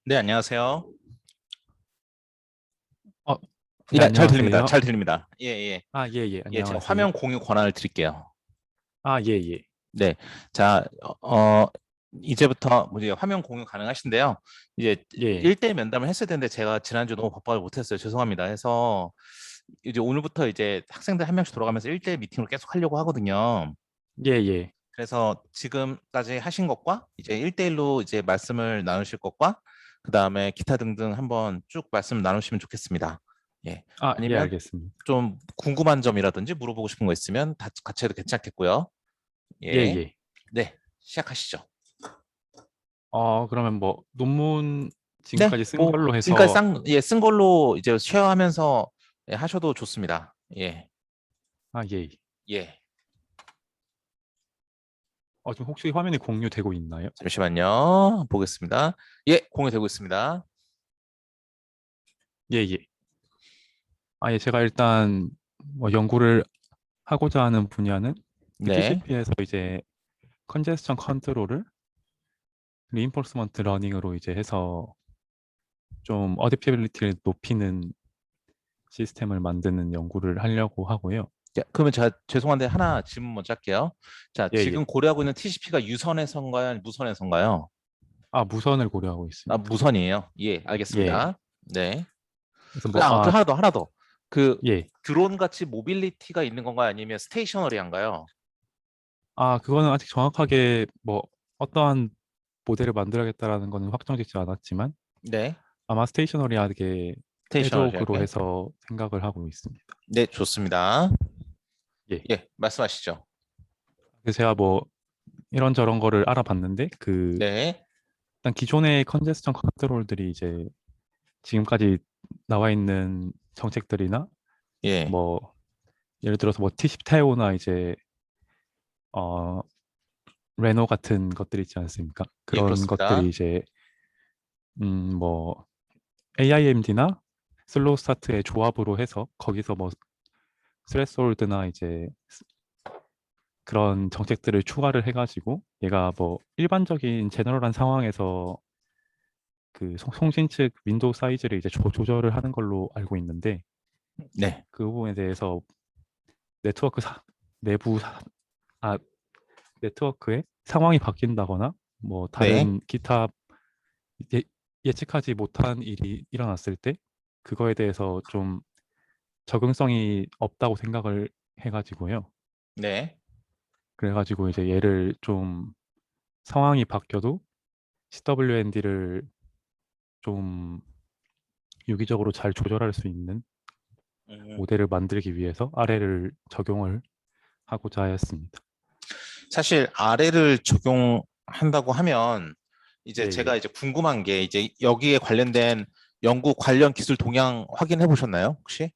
네, 안녕하세요. 어, 네, 네, 잘 들립니다. 안녕하세요. 잘 들립니다. 예, 예. 아, 예, 예, 예, 제가 안녕하세요. 화면 공유 권한을 드릴게요. 아, 예, 예. 네. 자, 이제부터 이제 화면 공유 가능하신데요. 이제 예. 1대1 면담을 했을 텐데 제가 지난주 너무 바빠서 못했어요. 죄송합니다. 해서 이제 오늘부터 이제 학생들 한 명씩 돌아가면서 1대1 미팅을 계속 하려고 하거든요. 예, 예. 그래서 지금까지 하신 것과 이제 1대1로 이제 말씀을 나누실 것과 그다음에 기타 등등 한번 쭉 말씀 나누시면 좋겠습니다. 예. 아, 예, 아니면 알겠습니다. 좀 궁금한 점이라든지 물어보고 싶은 거 있으면 다 같이 해도 괜찮겠고요. 예, 예. 예. 네. 시작하시죠. 그러면 뭐 논문 네. 지금까지 쓴 뭐 걸로 지금까지 해서 쓴 걸로 이제 쉐어하면서 예, 하셔도 좋습니다. 예. 아, 예. 예. 예. 지금 혹시 화면이 공유되고 있나요? 잠시만요. 보겠습니다. 예, 공유되고 있습니다. 예, 예. 아, 예, 제가 일단 뭐 연구를 하고자 하는 분야는 그 네. TCP에서 이제 컨제스천 컨트롤을 리인포스먼트 러닝으로 이제 해서 좀 어댑티빌리티를 높이는 시스템을 만드는 연구를 하려고 하고요. 자, 그러면 제가 죄송한데 하나 질문 먼저 할게요. 자, 예, 지금 예. 고려하고 있는 TCP가 유선에서인가요? 아니면 무선에서인가요? 아, 무선을 고려하고 아, 있습니다. 무선이에요. 예, 예. 알겠습니다. 네. 그래서 그 하나 더, 하나 더. 그 예. 드론 같이 모빌리티가 있는 건가요? 아니면 스테이셔너리한가요? 그거는 아직 정확하게 뭐 어떠한 모델을 만들어야겠다라는 거는 확정짓지 않았지만 네. 아마 스테이셔너리하게 스테이셔너리하게. 최적으로 해서 생각을 하고 있습니다. 네, 좋습니다. 예. 예, 말씀하시죠. 그래서 제가 뭐 이런저런 거를 알아봤는데 네. 일단 기존의 컨제스천 컨트롤들이 이제 지금까지 나와 있는 정책들이나 예. 뭐 예를 들어서 뭐 T10타이오나 이제 어 레노 같은 것들이 있지 않습니까? 예, 그런 것들이 그렇습니다. 이제 뭐 AIMD나 슬로우 스타트의 조합으로 해서 거기서 뭐 스레스홀드나 이제 그런 정책들을 추가를 해가지고 얘가 뭐 일반적인 제너럴한 상황에서 그 송신 측 윈도우 사이즈를 이제 조절을 하는 걸로 알고 있는데 네. 그 부분에 대해서 네트워크 내부 아 네트워크의 상황이 바뀐다거나 뭐 네. 다른 기타 예, 예측하지 못한 일이 일어났을 때 그거에 대해서 좀 적응성이 없다고 생각을 해가지고요. 네. 그래가지고 이제 얘를 좀 상황이 바뀌어도 CWND를 좀 유기적으로 잘 조절할 수 있는 음, 모델을 만들기 위해서 아래를 적용을 하고자 하였습니다. 사실 아래를 적용한다고 하면 이제 예, 제가 예. 이제 궁금한 게 이제 여기에 관련된 연구 관련 기술 동향 확인해 보셨나요? 혹시?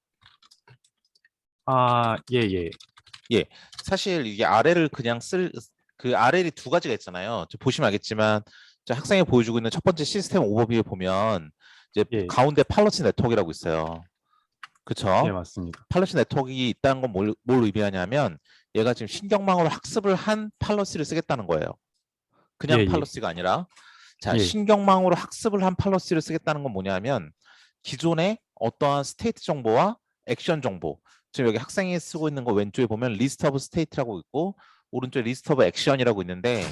아, 예, 예. 예. 사실 이게 아래를 그냥 그 아래이 두 가지가 있잖아요. 보시면 알겠지만 저 학생이 보여주고 있는 첫 번째 시스템 오버뷰에 보면 이제 예, 가운데 팔러스 네트워크라고 있어요. 예, 그쵸? 맞습니다. 팔러스 네트워크가 있다는 건 뭘 의미하냐면 얘가 지금 신경망으로 학습을 한 팔러스를 쓰겠다는 거예요. 예, 그냥 예. 팔러스가 아니라 자, 예, 신경망으로 학습을 한 팔러스를 쓰겠다는 건 뭐냐면 기존의 어떠한 스테이트 정보와 액션 정보. 지금 여기 학생이 쓰고 있는 거 왼쪽에 보면 리스트 오브 스테이트라고 있고 오른쪽에 리스트 오브 액션이라고 있는데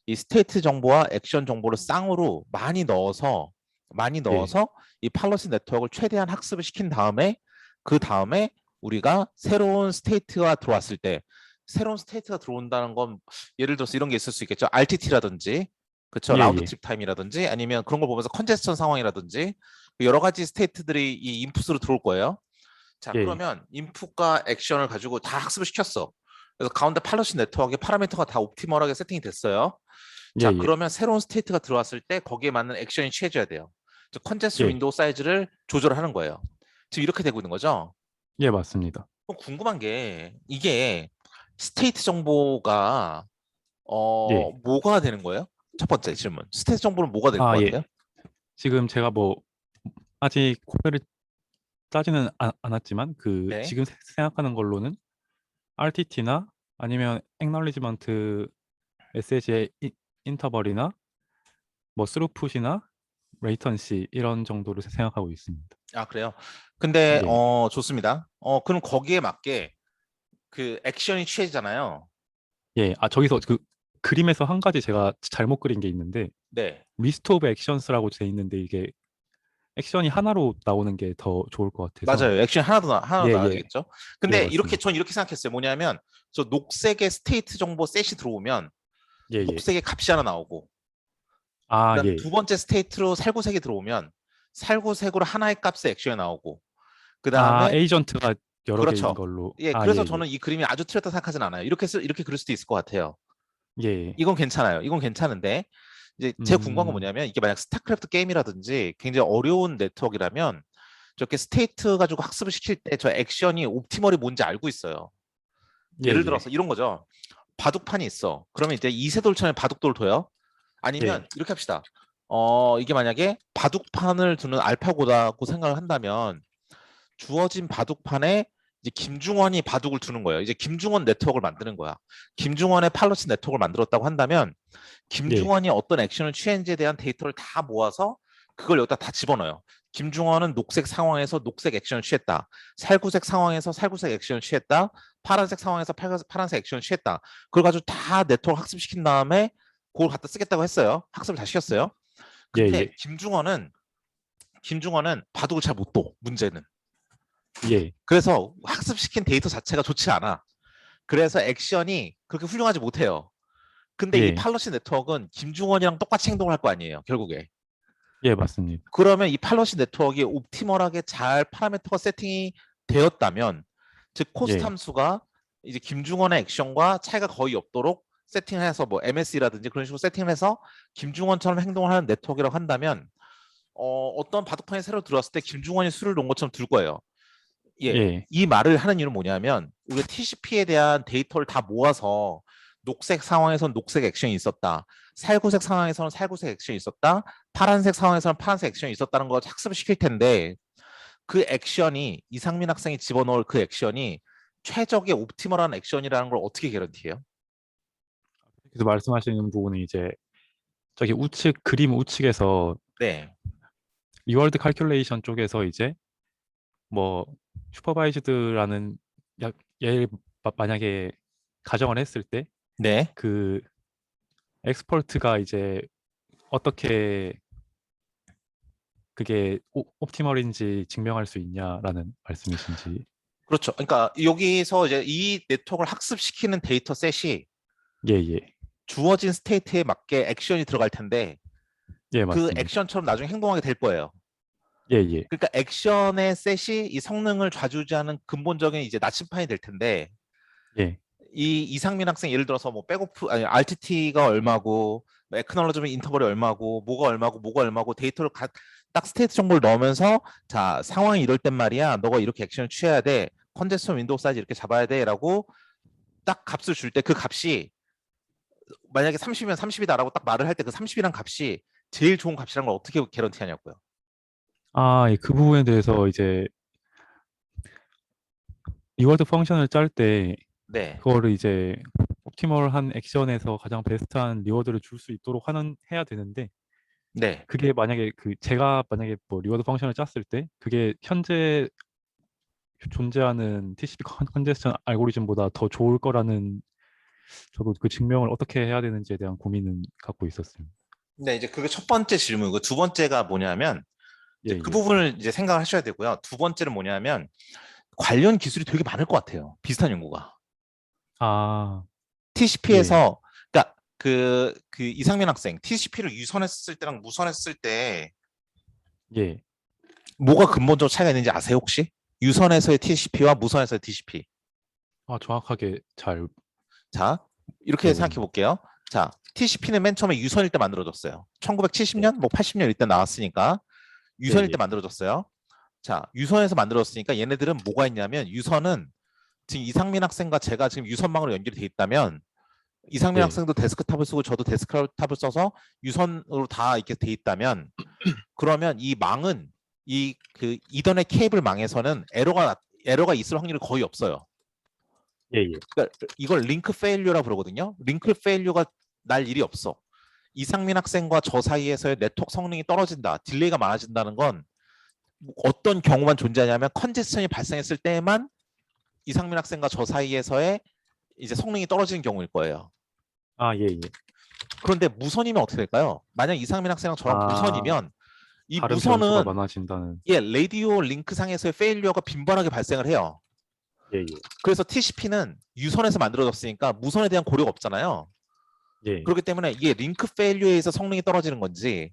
이 스테이트 정보와 액션 정보를 쌍으로 많이 예, 넣어서 이 팔러스 네트워크를 최대한 학습을 시킨 다음에 그 다음에 우리가 새로운 스테이트가 들어왔을 때 새로운 스테이트가 들어온다는 건 예를 들어서 이런 게 있을 수 있겠죠. RTT라든지 그쵸. 예, 라운드 예. 트립 타임이라든지 아니면 그런 걸 보면서 컨제스천 상황이라든지 여러 가지 스테이트들이 이 인풋으로 들어올 거예요. 자, 예, 예. 그러면 인풋과 액션을 가지고 다 학습을 시켰어. 그래서 가운데 팔러시 네트워크의 파라미터가 다 옵티멀하게 세팅이 됐어요. 예, 자, 예. 그러면 새로운 스테이트가 들어왔을 때 거기에 맞는 액션이 취해져야 돼요. 컨제스천 예, 윈도우 사이즈를 조절하는 거예요. 지금 이렇게 되고 있는 거죠. 예, 맞습니다. 그럼 궁금한 게 이게 스테이트 정보가 예. 뭐가 되는 거예요? 첫 번째 질문. 스테이트 정보는 뭐가 될 것 아, 예. 같아요? 지금 제가 뭐 아직 코드를 짜지는 않았지만 네. 지금 생각하는 걸로는 RTT나 아니면 Acknowledgement 메시지의 인터벌이나 뭐 스루풋이나 레이턴시 이런 정도로 생각하고 있습니다. 아, 그래요? 근데 예. 좋습니다. 그럼 거기에 맞게 그 액션이 취해지잖아요. 예. 아, 저기서 그 그림에서 한 가지 제가 잘못 그린 게 있는데 네. 리스트 오브 액션스라고 돼 있는데 이게 액션이 하나로 나오는 게 더 좋을 것 같아서. 맞아요. 액션이 하나도 예, 예. 나와야겠죠. 예, 근데 맞습니다. 전 이렇게 생각했어요. 뭐냐면 저 녹색의 스테이트 정보 셋이 들어오면 예, 예. 녹색의 값이 하나 나오고, 아, 그다음 예. 두 번째 스테이트로 살구색이 들어오면 살구색으로 하나의 값의 액션이 나오고, 아, 그다음에 에이전트가 여러 개인 그렇죠. 걸로. 예, 아, 예, 그래서 예. 저는 이 그림이 아주 틀렸다 생각하진 않아요. 이렇게 그릴 수도 있을 것 같아요. 예. 이건 괜찮아요. 이건 괜찮은데 이제 제 궁금한 건 음. 뭐냐면 이게 만약 스타크래프트 게임이라든지 굉장히 어려운 네트워크라면 저렇게 스테이트 가지고 학습을 시킬 때 저 액션이 옵티멀이 뭔지 알고 있어요. 예, 예를 예. 들어서 이런 거죠. 바둑판이 있어. 그러면 이제 이세돌처럼 바둑돌 둬요. 예. 아니면 이렇게 합시다. 이게 만약에 바둑판을 두는 알파고다고 생각을 한다면 주어진 바둑판에 이제 김중원이 바둑을 두는 거예요. 이제 김중원 네트워크를 만드는 거야. 김중원의 팔로시 네트워크를 만들었다고 한다면 예. 김중원이 어떤 액션을 취했는지에 대한 데이터를 다 모아서 그걸 여기다 다 집어넣어요. 김중원은 녹색 상황에서 녹색 액션을 취했다. 살구색 상황에서 살구색 액션을 취했다. 파란색 상황에서 파란색 액션을 취했다. 그걸 가지고 다 네트워크 학습시킨 다음에 그걸 갖다 쓰겠다고 했어요. 학습을 다 시켰어요. 예, 근데 예. 김중원은 바둑을 잘 못 둬. 문제는. 예. 그래서 학습시킨 데이터 자체가 좋지 않아. 그래서 액션이 그렇게 훌륭하지 못해요. 근데 이 예. 팔러시 네트워크는 김중원이랑 똑같이 행동을 할 거 아니에요, 결국에. 예, 맞습니다. 그러면 이 팔러시 네트워크가 옵티멀하게 잘 파라미터가 세팅이 되었다면, 즉 코스트 예. 함수가 이제 김중원의 액션과 차이가 거의 없도록 세팅해서 뭐 MSE라든지 그런 식으로 세팅해서 김중원처럼 행동을 하는 네트워크라고 한다면 어떤 바둑판이 새로 들어왔을 때 김중원이 수를 놓은 것처럼 들 거예요. 예, 예. 이 말을 하는 이유는 뭐냐면 우리가 TCP에 대한 데이터를 다 모아서 녹색 상황에서는 녹색 액션이 있었다. 살구색 상황에서는 살구색 액션이 있었다. 파란색 상황에서는 파란색 액션이 있었다는 걸 학습을 시킬 텐데 그 액션이 이상민 학생이 집어넣을 그 액션이 최적의 옵티멀한 액션이라는 걸 어떻게 개런티해요? 그래서 말씀하시는 부분은 이제 저기 우측 그림 우측에서 네, 리월드 칼큘레이션 쪽에서 이제 뭐 슈퍼바이즈드라는 얘를 만약에 가정을 했을 때 네. 그 엑스퍼트가 이제 어떻게 그게 옵티멀인지 증명할 수 있냐라는 말씀이신지. 그렇죠. 그러니까 여기서 이제 이 네트워크를 학습시키는 데이터 셋이 예, 예. 주어진 스테이트에 맞게 액션이 들어갈 텐데 예, 그 맞습니다. 액션처럼 나중에 행동하게 될 거예요. 예, 예. 그러니까 액션의 셋이 이 성능을 좌지우지하는 근본적인 이제 나침판이 될 텐데 예. 이 이상민 학생 예를 들어서 뭐 백오프 아니 RTT가 얼마고 뭐 에크놀로지먼트 인터벌이 얼마고 뭐가 얼마고 데이터를 딱 스테이트 정보를 넣으면서 자 상황이 이럴 땐 말이야 너가 이렇게 액션을 취해야 돼 컨제스션 윈도우 사이즈 이렇게 잡아야 돼라고 딱 값을 줄 때 그 값이 만약에 30이면 30이다라고 딱 말을 할 때 그 30이란 값이 제일 좋은 값이라는 걸 어떻게 개런티하냐고요. 아, 예, 그 부분에 대해서 이제 리워드 펑션을 짤 때 네, 그거를 이제 옵티멀한 액션에서 가장 베스트한 리워드를 줄 수 있도록 해야 되는데 네. 그게 만약에 제가 만약에 뭐 리워드 펑션을 짰을 때 그게 현재 존재하는 TCP 컨제스션 알고리즘보다 더 좋을 거라는 저도 그 증명을 어떻게 해야 되는지에 대한 고민은 갖고 있었습니다. 네, 이제 그게 첫 번째 질문이고 두 번째가 뭐냐면 예, 이제 그 예. 부분을 이제 생각을 하셔야 되고요. 두 번째는 뭐냐면 관련 기술이 되게 많을 것 같아요. 비슷한 연구가. 아, 예, TCP에서 그러니까 그 이상민 학생 TCP를 유선했을 때랑 무선했을 때 예. 뭐가 근본적으로 차이가 있는지 아세요 혹시? 유선에서의 TCP와 무선에서의 TCP. 아, 정확하게 잘, 자, 이렇게 생각해 모르겠네요. 볼게요. 자, TCP는 맨 처음에 유선일 때 만들어졌어요. 예, 1970년, 뭐 80년 이때 나왔으니까 예, 유선일 때 예, 만들어졌어요. 자, 유선에서 만들어졌으니까 얘네들은 뭐가 있냐면 유선은 지금 이상민 학생과 제가 지금 유선망으로 연결이 돼 있다면 이상민 예, 학생도 데스크탑을 쓰고 저도 데스크탑을 써서 유선으로 다 이렇게 돼 있다면 그러면 이 망은 이 그 이더넷 케이블 망에서는 에러가 있을 확률이 거의 없어요. 예, 예, 그러니까 이걸 링크 페일류라 부르거든요. 링크 페일류가 날 일이 없어. 이상민 학생과 저 사이에서의 네트워크 성능이 떨어진다, 딜레이가 많아진다는 건 어떤 경우만 존재하냐면 컨제스천이 발생했을 때에만 이상민 학생과 저 사이에서의 이제 성능이 떨어지는 경우일 거예요. 아, 예, 예. 그런데 무선이면 어떻게 될까요? 만약 이상민 학생랑 저랑 아, 무선이면 이 다른 변수가 무선은 많아진다는. 라디오 링크 상에서의 페일리어가 빈번하게 발생을 해요. 예, 예. 그래서 TCP는 유선에서 만들어졌으니까 무선에 대한 고려가 없잖아요. 예. 그렇기 때문에 이게 링크 페일리어에 의해서 성능이 떨어지는 건지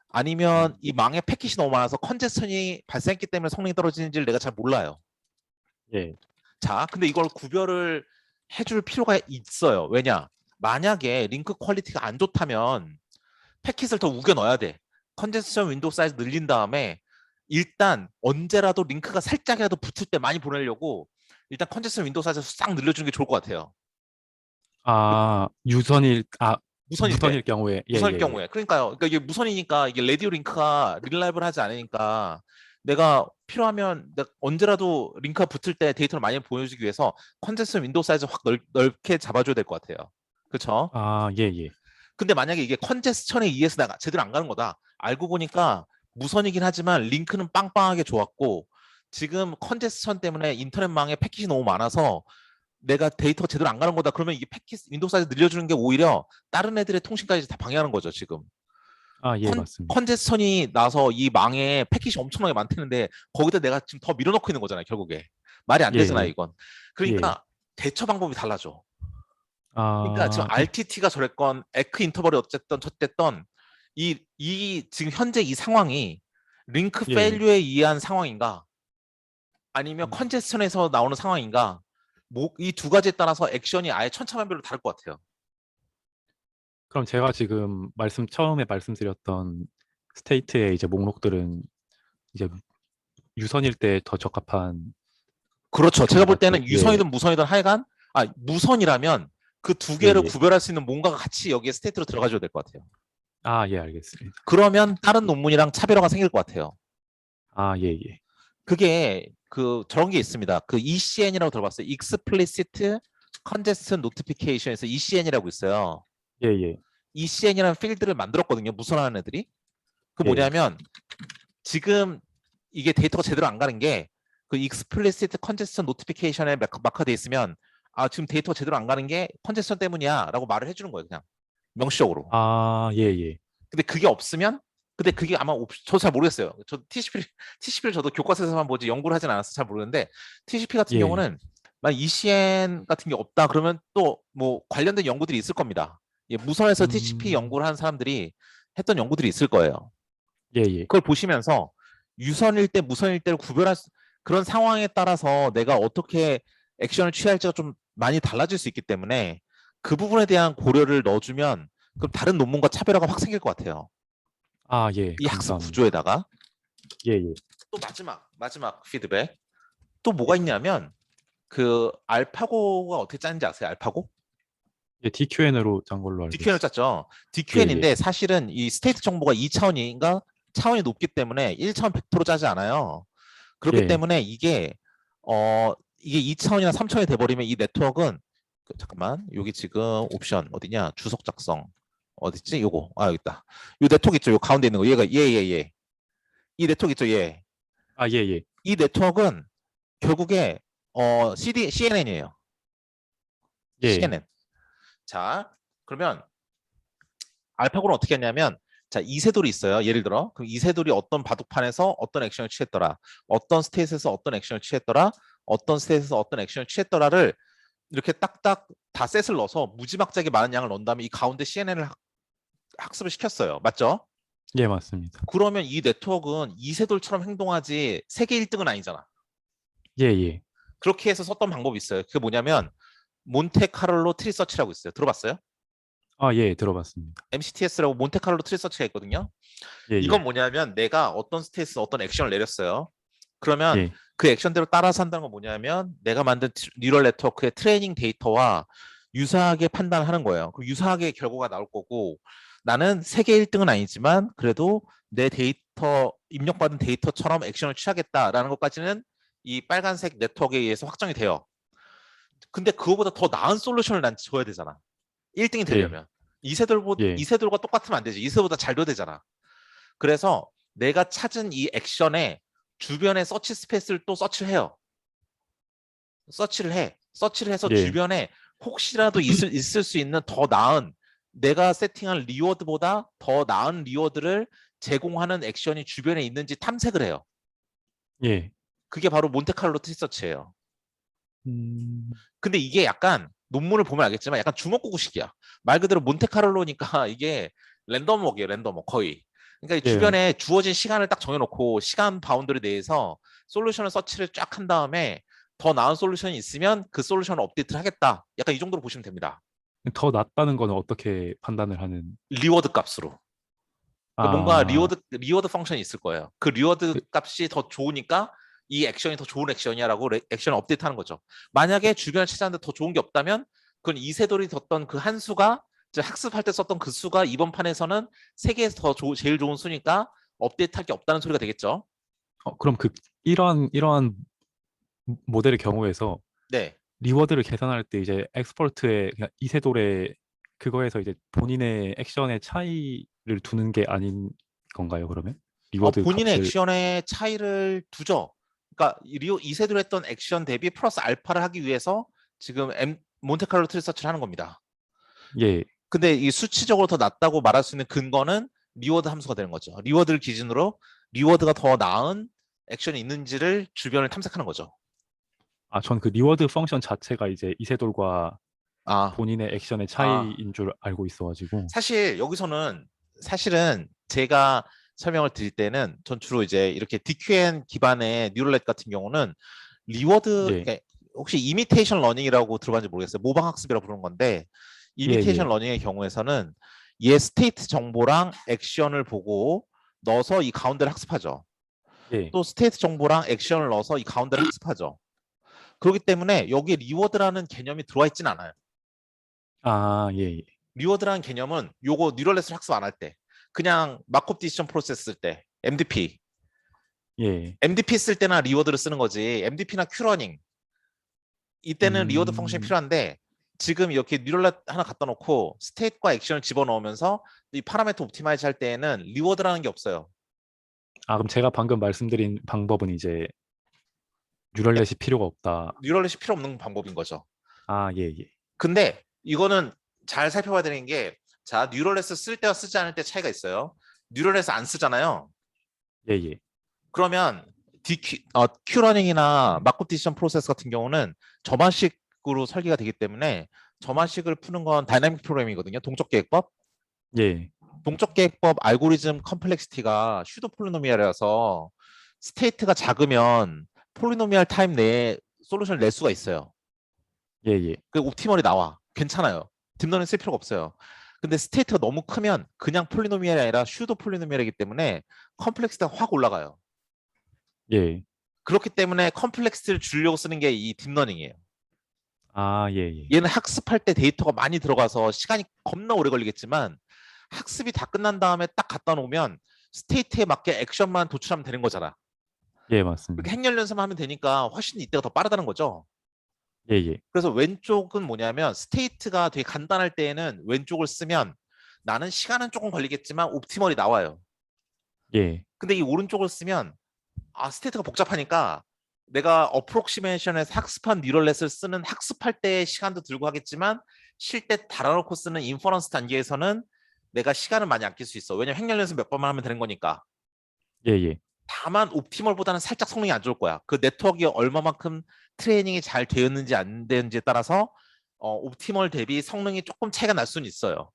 아니면 이 망에 패킷이 너무 많아서 컨제스천이 발생했기 때문에 성능이 떨어지는지를 내가 잘 몰라요. 예. 자, 근데 이걸 구별을 해줄 필요가 있어요. 왜냐? 만약에 링크 퀄리티가 안 좋다면 패킷을 더 우겨 넣어야 돼. 컨제스천 윈도우 사이즈 늘린 다음에 일단 언제라도 링크가 살짝이라도 붙을 때 많이 보내려고 일단 컨제스천 윈도우 사이즈 싹 늘려주는 게 좋을 것 같아요. 아, 무선일 때. 무선일 경우에. 예, 무선일 예, 예. 경우에. 그러니까요. 그러니까 이게 무선이니까 이게 라디오 링크가 릴라이블하지 않으니까 내가 필요하면 내가 언제라도 링크가 붙을 때 데이터를 많이 보여주기 위해서 컨제스천 윈도우 사이즈 확 넓게 잡아줘야 될 것 같아요. 그렇죠? 아, 예, 예. 근데 만약에 이게 컨제스천에 의해서 내가 제대로 안 가는 거다. 알고 보니까 무선이긴 하지만 링크는 빵빵하게 좋았고 지금 컨제스천 때문에 인터넷망에 패킷이 너무 많아서 내가 데이터가 제대로 안 가는 거다. 그러면 이게 패킷 윈도우 사이즈 늘려주는 게 오히려 다른 애들의 통신까지 다 방해하는 거죠, 지금. 아, 예, 맞습니다. 컨제스천이 나서 이 망에 패킷이 엄청나게 많다는데 거기다 내가 지금 더 밀어넣고 있는 거잖아요, 결국에. 말이 안 예, 되잖아요, 예. 이건. 예. 그러니까 대처 방법이 달라져. 그러니까 지금 아, RTT가 저랬건 에크 인터벌이 어쨌든 저쨌든 이 지금 현재 이 상황이 링크 예, 예. 페일류에 의한 상황인가 아니면 컨제스천에서 나오는 상황인가 이 두 가지에 따라서 액션이 아예 천차만별로 다를 것 같아요. 그럼 제가 지금 처음에 말씀드렸던 스테이트의 이제 목록들은 이제 유선일 때 더 적합한 그렇죠. 제가 볼 경우가 때는 예, 유선이든 무선이든 하여간 무선이라면 그 두 예, 개를 예. 구별할 수 있는 뭔가가 같이 여기에 스테이트로 들어가줘야 될 것 같아요. 아, 예, 알겠습니다. 그러면 다른 논문이랑 차별화가 생길 것 같아요. 아, 예, 예. 그게 저런 게 있습니다. 그 ECN이라고 들어봤어요. Explicit Congestion Notification에서 ECN이라고 있어요. 예, 예. ECN이라는 필드를 만들었거든요. 무선하는 애들이. 그 예, 예. 뭐냐면 지금 이게 데이터가 제대로 안 가는 게 그 explicit congestion notification에 마크돼 있으면 지금 데이터가 제대로 안 가는 게 컨제스천 때문이야라고 말을 해주는 거예요. 그냥 명시적으로. 아, 예, 예. 근데 그게 없으면 근데 그게 아마 저도 잘 모르겠어요. 저 TCP를 저도 교과서에서만 보지 연구를 하진 않아서 잘 모르는데 TCP 같은 예. 경우는 만약 ECN 같은 게 없다 그러면 또 뭐 관련된 연구들이 있을 겁니다. 무선에서 TCP 연구를 한 사람들이 했던 연구들이 있을 거예요. 예, 예. 그걸 보시면서 유선일 때 무선일 때를 구별할 그런 상황에 따라서 내가 어떻게 액션을 취할지가 좀 많이 달라질 수 있기 때문에 그 부분에 대한 고려를 넣어주면 그럼 다른 논문과 차별화가 확 생길 것 같아요. 아, 예. 이 학습 감사합니다. 구조에다가 예, 예. 또 마지막 피드백 또 뭐가 있냐면 그 알파고가 어떻게 짜는지 아세요? 알파고? 예, DQN으로 짠 걸로 알고 DQN을 있어요. 짰죠. 예, DQN인데 예. 사실은 이 스테이트 정보가 2차원인가 차원이 높기 때문에 1차원 벡터로 짜지 않아요. 그렇기 예. 때문에 이게 2차원이나 3차원이 돼버리면 이 네트워크는 잠깐만 여기 지금 옵션 어디냐 주석 작성 어딨지 요거 여기 있다. 요 네트워크 있죠. 요 가운데 있는 거 얘가 얘. 이 네트워크 있죠. 얘. 아, 예, 예. 이 네트워크는 결국에 CNN이에요. 예. CNN. 자 그러면 알파고는 어떻게 했냐면 자 이세돌이 있어요. 예를 들어 그럼 이세돌이 어떤 바둑판에서 어떤 액션을 취했더라. 어떤 스테이트에서 어떤 액션을 취했더라. 어떤 스테이트에서 어떤 액션을 취했더라를 이렇게 딱딱 다 셋을 넣어서 무지막지하게 많은 양을 넣은 다음에 이 가운데 CNN을 학습을 시켰어요. 맞죠? 예, 맞습니다. 그러면 이 네트워크는 이세돌처럼 행동하지 세계 1등은 아니잖아. 예, 예. 그렇게 해서 썼던 방법이 있어요. 그게 뭐냐면 몬테카를로 트리 서치라고 있어요. 들어봤어요? 아, 예, 들어봤습니다. MCTS라고 몬테카를로 트리 서치가 있거든요. 예, 이건 예. 뭐냐면 내가 어떤 스테이트에서 어떤 액션을 내렸어요. 그러면 예. 그 액션대로 따라서 한다는 건 뭐냐면 내가 만든 뉴럴 네트워크의 트레이닝 데이터와 유사하게 판단하는 거예요. 그 유사하게 결과가 나올 거고 나는 세계 1등은 아니지만 그래도 내 데이터 입력받은 데이터처럼 액션을 취하겠다라는 것까지는 이 빨간색 네트워크에 의해서 확정이 돼요. 근데 그거보다 더 나은 솔루션을 난 줘야 되잖아. 1등이 예. 되려면. 예, 이세돌과 똑같으면 안 되지. 이세돌보다 잘 돼야 되잖아. 그래서 내가 찾은 이 액션에 주변에 서치 스페이스를 또 서치를 해요. 서치를 해. 서치를 해서 예. 주변에 혹시라도 있을 수 있는 더 나은 내가 세팅한 리워드보다 더 나은 리워드를 제공하는 액션이 주변에 있는지 탐색을 해요. 예. 그게 바로 몬테카를로 트리 서치예요. 음, 근데 이게 약간 논문을 보면 알겠지만 약간 주먹구구식이야. 말 그대로 몬테카를로니까 이게 랜덤워크예요. 랜덤워크 거의. 그러니까 예. 주변에 주어진 시간을 딱 정해놓고 시간 바운더리 내에서 솔루션을 서치를 쫙 한 다음에 더 나은 솔루션이 있으면 그 솔루션을 업데이트를 하겠다. 약간 이 정도로 보시면 됩니다. 더 낫다는 거는 어떻게 판단을 하는? 리워드 값으로. 그러니까 뭔가 아, 리워드 펑션이 있을 거예요. 그 리워드 그, 값이 더 좋으니까 이 액션이 더 좋은 액션이야라고 액션을 업데이트하는 거죠. 만약에 주변을 찾았는데 더 좋은 게 없다면 그건 이세돌이 뒀던 그 한 수가 학습할 때 썼던 그 수가 이번 판에서는 세계에서 제일 좋은 수니까 업데이트할 게 없다는 소리가 되겠죠. 그럼 이러한 모델의 경우에서 네. 리워드를 계산할 때 이제 엑스퍼트의 그냥 이세돌의 그거에서 이제 본인의 액션의 차이를 두는 게 아닌 건가요, 그러면? 리워드 본인의 값을. 액션의 차이를 두죠. 그러니까 이세돌 했던 액션 대비 플러스 알파를 하기 위해서 지금 몬테카를로 트리 서치를 하는 겁니다. 예. 근데 이 수치적으로 더 낮다고 말할 수 있는 근거는 리워드 함수가 되는 거죠. 리워드를 기준으로 리워드가 더 나은 액션이 있는지를 주변을 탐색하는 거죠. 전 그 리워드 펑션 자체가 이제 이세돌과 아, 본인의 액션의 아. 차이인 줄 알고 있어가지고. 사실 여기서는 사실은 제가 설명을 드릴 때는 전 주로 이제 이렇게 DQN 기반의 뉴럴넷 같은 경우는 리워드, 예. 그러니까 혹시 이미테이션 러닝이라고 들어봤는지 모르겠어요. 모방 학습이라고 부르는 건데 예, 이미테이션 예. 러닝의 경우에서는 얘 스테이트 정보랑 액션을 보고 넣어서 이 가운데를 학습하죠. 예. 또 스테이트 정보랑 액션을 넣어서 이 가운데를 학습하죠. 그렇기 때문에 여기에 리워드라는 개념이 들어와 있진 않아요. 예, 예. 리워드라는 개념은 요거 뉴럴넷을 학습 안 할 때, 그냥 마크업 디시전 프로세스 쓸 때, MDP. 예. MDP 쓸 때나 리워드를 쓰는 거지. MDP나 큐러닝. 이때는 리워드 펑션이 음, 필요한데 지금 이렇게 뉴럴넷 하나 갖다 놓고 스테이트과 액션을 집어넣으면서 이 파라미터 옵티마이즈 할 때에는 리워드라는 게 없어요. 그럼 제가 방금 말씀드린 방법은 이제 예, 뉴럴넷이 필요가 없다. 뉴럴넷이 필요 없는 방법인 거죠. 예, 예. 근데 이거는 잘 살펴봐야 되는 게, 자, 뉴럴넷을 쓸 때와 쓰지 않을 때 차이가 있어요. 뉴럴넷을 안 쓰잖아요. 예, 예. 그러면 큐러닝이나 마크업 디시전 프로세스 같은 경우는 저만식으로 설계가 되기 때문에 저만식을 푸는 건 다이나믹 프로그래밍이거든요. 동적 계획법. 예. 동적 계획법 알고리즘 컴플렉시티가 슈도 폴리노미알이라서 스테이트가 작으면 폴리노미알 타임 내에 솔루션을 낼 수가 있어요. 예, 예. 그 옵티멀이 나와. 괜찮아요. 딥러닝 쓸 필요가 없어요. 근데 스테이트가 너무 크면 그냥 폴리노미알이 아니라 슈도 폴리노미알이기 때문에 컴플렉시티가 확 올라가요. 예. 그렇기 때문에 컴플렉스를 주려고 쓰는 게 이 딥러닝이에요. 예, 예. 얘는 학습할 때 데이터가 많이 들어가서 시간이 겁나 오래 걸리겠지만 학습이 다 끝난 다음에 딱 갖다 놓으면 스테이트에 맞게 액션만 도출하면 되는 거잖아. 예, 그렇게 맞습니다. 행렬 연습만 하면 되니까 훨씬 이때가 더 빠르다는 거죠. 예, 예. 그래서 왼쪽은 뭐냐면 스테이트가 되게 간단할 때에는 왼쪽을 쓰면 나는 시간은 조금 걸리겠지만 옵티멀이 나와요. 예. 근데 이 오른쪽을 쓰면 스테이트가 복잡하니까 내가 어프록시메이션에서 학습한 뉴럴넷을 쓰는 학습할 때 시간도 들고 하겠지만 쉴 때 달아놓고 쓰는 인퍼런스 단계에서는 내가 시간을 많이 아낄 수 있어. 왜냐면 행렬 연습 몇 번만 하면 되는 거니까. 예, 예. 다만 옵티멀보다는 살짝 성능이 안 좋을 거야. 그 네트워크가 얼마만큼 트레이닝이 잘 되었는지 안 되는지에 따라서 옵티멀 대비 성능이 조금 차이가 날 수는 있어요.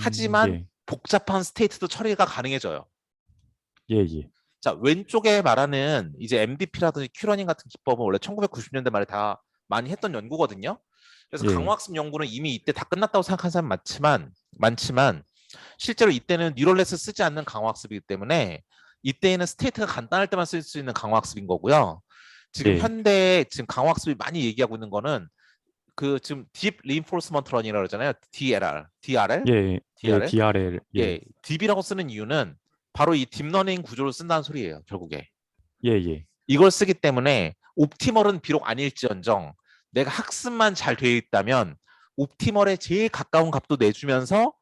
하지만 예. 복잡한 스테이트도 처리가 가능해져요. 예, 예. 자, 왼쪽에 말하는 이제 MDP라든지 큐러닝 같은 기법은 원래 1990년대 말에 다 많이 했던 연구거든요. 그래서 예. 강화학습 연구는 이미 이때 다 끝났다고 생각하는 사람 많지만 실제로 이때는 뉴럴넷을 쓰지 않는 강화학습이기 때문에 이때에는 스테이트가 간단할 때만 쓸 수 있는 강화학습인 거고요. 지금 예. 현대에 지금 강화학습이 많이 얘기하고 있는 거는 그 지금 딥 리인포스먼트 러닝이라고 그러잖아요. DLR, DRL, 예. 예, DRL. DRL. 예. 예, 딥이라고 쓰는 이유는 바로 이 딥러닝 구조를 쓴다는 소리예요. 결국에 예, 예. 이걸 쓰기 때문에 옵티멀은 비록 아닐지언정 내가 학습만 잘 되어 있다면 옵티멀에 제일 가까운 값도 내주면서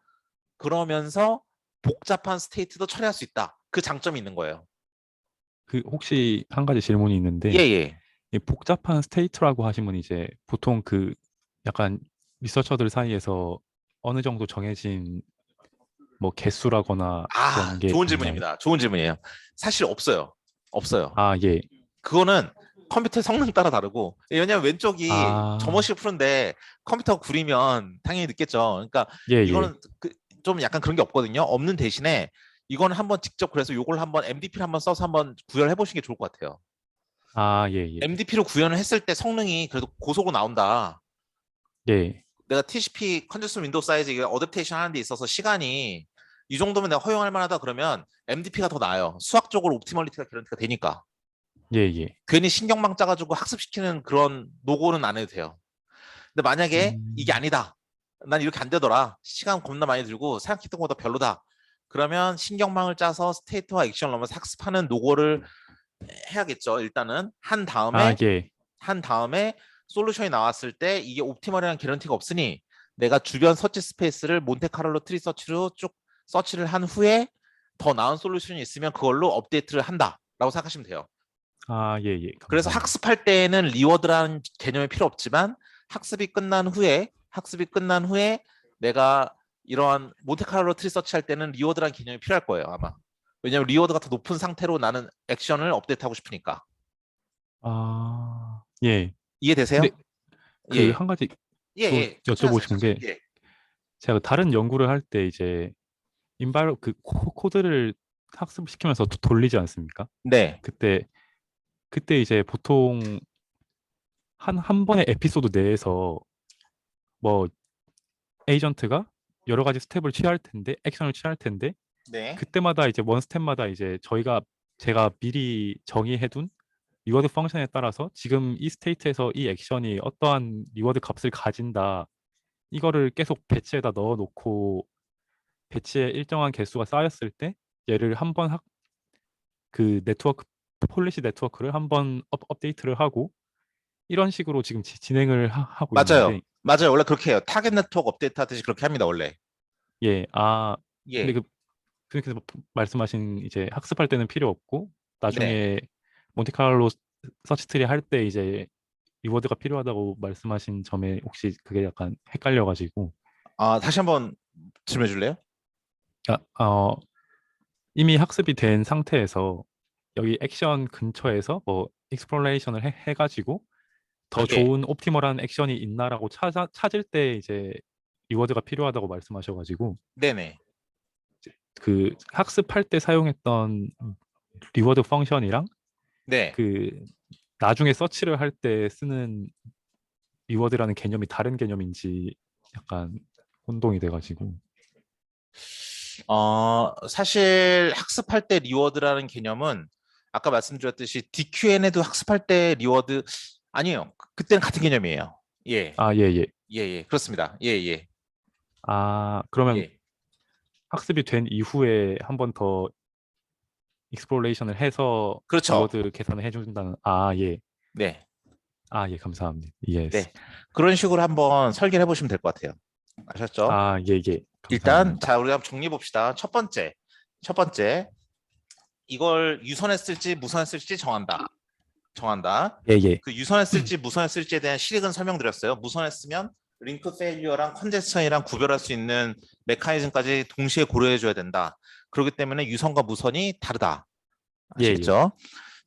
그러면서 복잡한 스테이트도 처리할 수 있다. 그 장점이 있는 거예요. 그 혹시 한 가지 질문이 있는데 예예. 이 복잡한 스테이트라고 하시면 이제 보통 그 약간 리서처들 사이에서 어느 정도 정해진 뭐 개수라거나 그런 게 좋은 있나요? 질문입니다. 좋은 질문이에요. 사실 없어요. 없어요. 아, 예. 그거는 컴퓨터 성능 따라 다르고, 왜냐면 왼쪽이 아, 점어식 푸는데 컴퓨터 구리면 당연히 늦겠죠. 그러니까 예, 예. 이거는 좀 약간 그런 게 없거든요. 없는 대신에 이거는 한번 직접 그래서 요걸 한번 MDP를 한번 써서 한번 구현해 보시는 게 좋을 것 같아요. 아, 예, 예. MDP로 구현을 했을 때 성능이 그래도 고속으로 나온다. 예. 내가 TCP 컨저스 윈도우 사이즈 이게 어댑테이션 하는 데 있어서 시간이 이 정도면 내가 허용할 만하다 그러면 MDP가 더 나아요. 수학적으로 옵티멀리티가 개런티가 되니까. 예, 예. 괜히 신경망 짜가지고 학습시키는 그런 노고는 안 해도 돼요. 근데 만약에 이게 음, 아니다. 난 이렇게 안 되더라. 시간 겁나 많이 들고 생각했던 것보다 별로다. 그러면 신경망을 짜서 스테이트와 액션을 넘어서 학습하는 노고를 해야겠죠. 일단은 아, 예. 한 다음에 솔루션이 나왔을 때 이게 옵티멀이라는 개런티가 없으니 내가 주변 서치 스페이스를 몬테카를로 트리 서치로 쭉 서치를 한 후에 더 나은 솔루션이 있으면 그걸로 업데이트를 한다라고 생각하시면 돼요. 아, 예, 예. 그래서 감사합니다. 학습할 때에는 리워드라는 개념이 필요 없지만 학습이 끝난 후에 내가 이러한 몬테카를로 트리 서치할 때는 리워드라는 개념이 필요할 거예요, 아마. 왜냐면 리워드가 더 높은 상태로 나는 액션을 업데이트하고 싶으니까. 아, 예. 이해되세요? 근데 예, 그 예. 한 가지 예, 또 예. 천천히 하세요, 여쭤보고 싶은 천천히. 게 예. 제가 다른 연구를 할 때 이제 인바이로 그 코드를 학습시키면서 돌리지 않습니까? 네. 그때 이제 보통 한 번의 에피소드 내에서 뭐 에이전트가 여러 가지 스텝을 취할 텐데 액션을 취할 텐데 네. 그때마다 이제 원 스텝마다 이제 제가 미리 정의해둔 리워드 펑션에 따라서 지금 이 스테이트에서 이 액션이 어떠한 리워드 값을 가진다 이거를 계속 배치에다 넣어놓고 배치에 일정한 개수가 쌓였을 때 얘를 한번 그 네트워크 폴리시 네트워크를 한번 업데이트를 하고 이런 식으로 지금 진행을 하고 맞아요. 있는데 맞아요. 원래 그렇게 해요. 타겟 네트워크 업데이트 하듯이 그렇게 합니다, 원래. 예, 근데 예. 그렇게 말씀하신 이제 학습할 때는 필요 없고 네. 나중에 몬테카를로 서치 트리 할 때 이제 리워드가 필요하다고 말씀하신 점에 혹시 그게 약간 헷갈려가지고 다시 한번 질문해 줄래요? 아, 이미 학습이 된 상태에서 여기 액션 근처에서 뭐 익스플로레이션을 해가지고 더 예. 좋은 옵티멀한 액션이 있나라고 찾을 때 이제 리워드가 필요하다고 말씀하셔가지고 네네. 그 학습할 때 사용했던 리워드 펑션이랑 네. 그 나중에 서치를 할 때 쓰는 리워드라는 개념이 다른 개념인지 약간 혼동이 돼가지고 사실 학습할 때 리워드라는 개념은 아까 말씀드렸듯이 DQN에도 학습할 때 리워드 아니에요. 그때는 같은 개념이에요. 예. 아, 예, 예. 예, 예. 그렇습니다. 예, 예. 아, 그러면 예. 학습이 된 이후에 한 번 더 익스플로레이션을 해서 그렇죠. 리워드 계산을 해준다는 예. 네. 예, 감사합니다. 이해했습니다. 네. 그런 식으로 한번 설계를 해보시면 될 것 같아요. 아셨죠? 예, 예. 일단, 감사합니다. 자, 우리 한번 정리해 봅시다. 첫 번째, 이걸 유선에 쓸지 무선에 쓸지 정한다. 예, 예. 그 유선에 쓸지 무선에 쓸지에 대한 실익은 설명드렸어요. 무선에 쓰면 링크 페일리어랑 컨제스천이랑 구별할 수 있는 메커니즘까지 동시에 고려해 줘야 된다. 그렇기 때문에 유선과 무선이 다르다. 예, 예. 아시겠죠?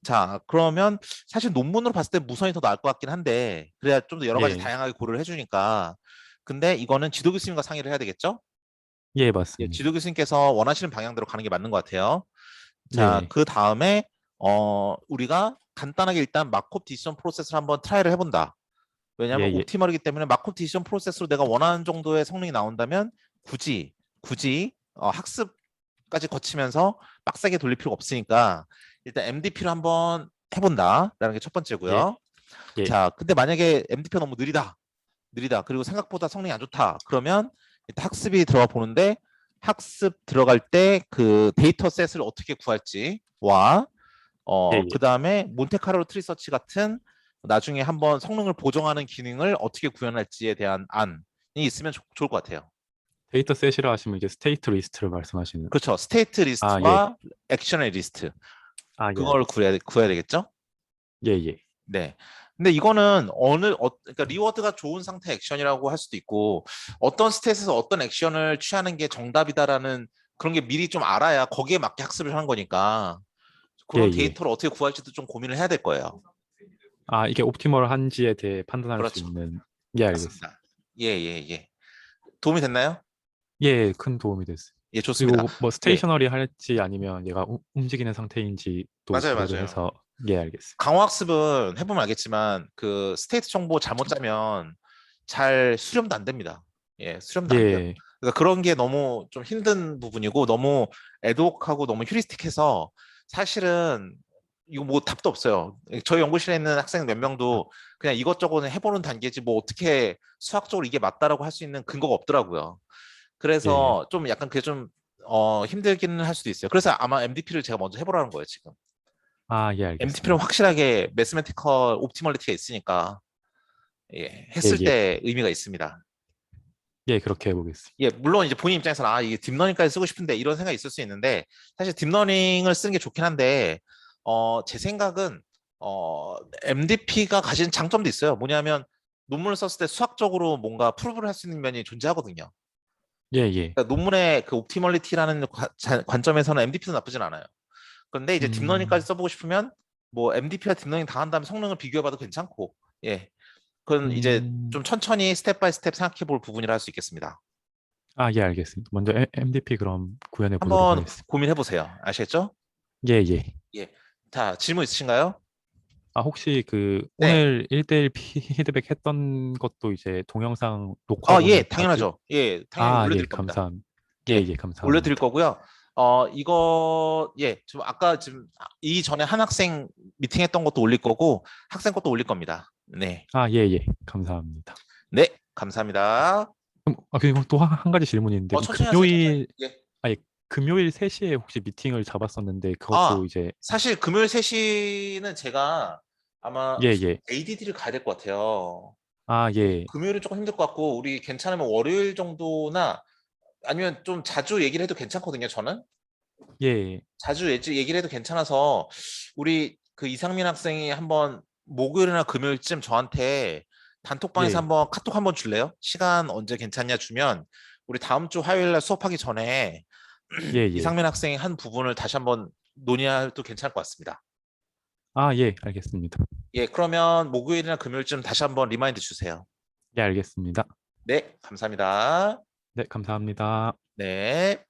자, 그러면 사실 논문으로 봤을 때 무선이 더 나을 것 같긴 한데 그래야 좀 더 여러 가지 예. 다양하게 고려를 해주니까 근데 이거는 지도 교수님과 상의를 해야 되겠죠? 예, 예, 맞습니다. 지도 교수님께서 원하시는 방향대로 가는 게 맞는 것 같아요. 자, 예. 그 다음에 우리가 간단하게 일단 마콥 디시전 프로세스를 한번 트라이를 해본다. 예, 왜냐하면 예. 옵티멀이기 때문에 마콥 디시전 프로세스로 내가 원하는 정도의 성능이 나온다면 굳이 학습까지 거치면서 빡세게 돌릴 필요가 없으니까 일단 MDP로 한번 해본다라는 게 첫 예. 번째고요. 예. 자, 근데 만약에 MDP가 너무 느리다. 그리고 생각보다 성능이 안 좋다. 그러면 일단 학습이 들어가 보는데 학습 들어갈 때 그 데이터 셋을 어떻게 구할지와 예, 예. 그다음에 몬테카를로 트리 서치 같은 나중에 한번 성능을 보정하는 기능을 어떻게 구현할지에 대한 안 있으면 좋을 것 같아요. 데이터 셋이라 하시면 이제 스테이트 리스트를 말씀하시는. 그렇죠. 스테이트 아, 예. 리스트와 액션의 리스트. 아, 예, 그걸 알겠습니다. 구해야 되겠죠? 예, 예. 네. 근데 이거는 그러니까 리워드가 좋은 상태 액션이라고 할 수도 있고 어떤 스탯에서 어떤 액션을 취하는 게 정답이다라는 그런 게 미리 좀 알아야 거기에 맞게 학습을 하는 거니까 예, 그런 예. 데이터를 어떻게 구할지도 좀 고민을 해야 될 거예요. 아, 이게 옵티멀한지에 대해 판단할 수 그렇죠. 있는. 예, 알겠습니다. 맞습니다. 예, 예, 예. 도움이 됐나요? 예, 큰 도움이 됐어요. 예, 좋습니다. 그리고 뭐 예, 스테이셔너리 할지 아니면 얘가 움직이는 상태인지도 맞아요, 고려를 맞아요. 해서. 예, 알겠습니다. 강화학습은 해보면 알겠지만 그 스테이트 정보 잘못 짜면 잘 수렴도 안 됩니다. 예, 수렴도 안 돼요. 예, 그러니까 그런 게 너무 좀 힘든 부분이고 너무 애드옥하고 너무 휴리스틱해서 사실은 이거 뭐 답도 없어요. 저희 연구실에 있는 학생 몇 명도 그냥 이것저것 해보는 단계지 뭐 어떻게 수학적으로 이게 맞다라고 할 수 있는 근거가 없더라고요. 예. 그래서 좀 약간 그게 좀 힘들기는 할 수도 있어요. 그래서 아마 MDP를 제가 먼저 해보라는 거예요, 지금. 아, 예, MDP는 알겠습니다. 확실하게 매스매티컬 옵티멀리티가 있으니까 예, 예, 했을 예. 때 의미가 있습니다. 예, 그렇게 해보겠습니다. 예, 물론 이제 본인 입장에서는 이게 딥러닝까지 쓰고 싶은데 이런 생각이 있을 수 있는데 사실 딥러닝을 쓰는 게 좋긴 한데 제 생각은 MDP가 가진 장점도 있어요. 뭐냐면 논문을 썼을 때 수학적으로 뭔가 프루브를 할 수 있는 면이 존재하거든요. 예, 예. 그러니까 논문의 그 옵티멀리티라는 관점에서는 MDP도 나쁘진 않아요. 그런데 이제 딥러닝까지 음, 써보고 싶으면 뭐 MDP와 딥러닝 다 한 다음에 성능을 비교해봐도 괜찮고 예, 그건 이제 음, 좀 천천히 스텝 바이 스텝 생각해 볼 부분이라 할 수 있겠습니다. 아, 예, 알겠습니다. 먼저 MDP 그럼 구현해 보도록 한번 하겠습니다. 고민해 보세요. 아시겠죠? 예, 예. 예. 자, 질문 있으신가요? 아, 혹시 그 네. 오늘 1대1 피드백 했던 것도 이제 동영상 예, 녹화본을 당연하죠. 예, 당연히 예, 올려드릴 겁니다. 감사합니다. 예, 예, 예, 올려드릴 감사합니다. 거고요. 지금 아까 지금 이전에 한 학생 미팅했던 것도 올릴 거고 학생 것도 올릴 겁니다. 네. 아, 예, 예, 감사합니다. 네, 감사합니다. 그리고 또 한 가지 질문이 있는데, 그럼 천천히 하세요, 천천히. 예. 아니, 금요일 3시에 혹시 미팅을 잡았었는데, 아, 그것도 이제, 사실 금요일 3시는 제가 아마 예, 예. ADD를 가야 될 것 같아요. 아, 예, 예, 금요일은 조금 힘들 것 같고, 우리 괜찮으면 월요일 정도나 아니면 좀 자주 얘기를 해도 괜찮거든요, 저는. 예, 자주 얘기를 해도 괜찮아서, 우리 그 이상민 학생이 한번 목요일이나 금요일쯤 저한테 단톡방에서 예, 한번 카톡 한번 줄래요? 시간 언제 괜찮냐 주면, 우리 다음 주 화요일 날 수업하기 전에 예, 예. 이상민 학생이 한 부분을 다시 한번 논의해도 괜찮을 것 같습니다. 아, 예, 알겠습니다. 예, 그러면 목요일이나 금요일쯤 다시 한번 리마인드 주세요. 예, 알겠습니다. 네, 감사합니다. 네, 감사합니다. 네.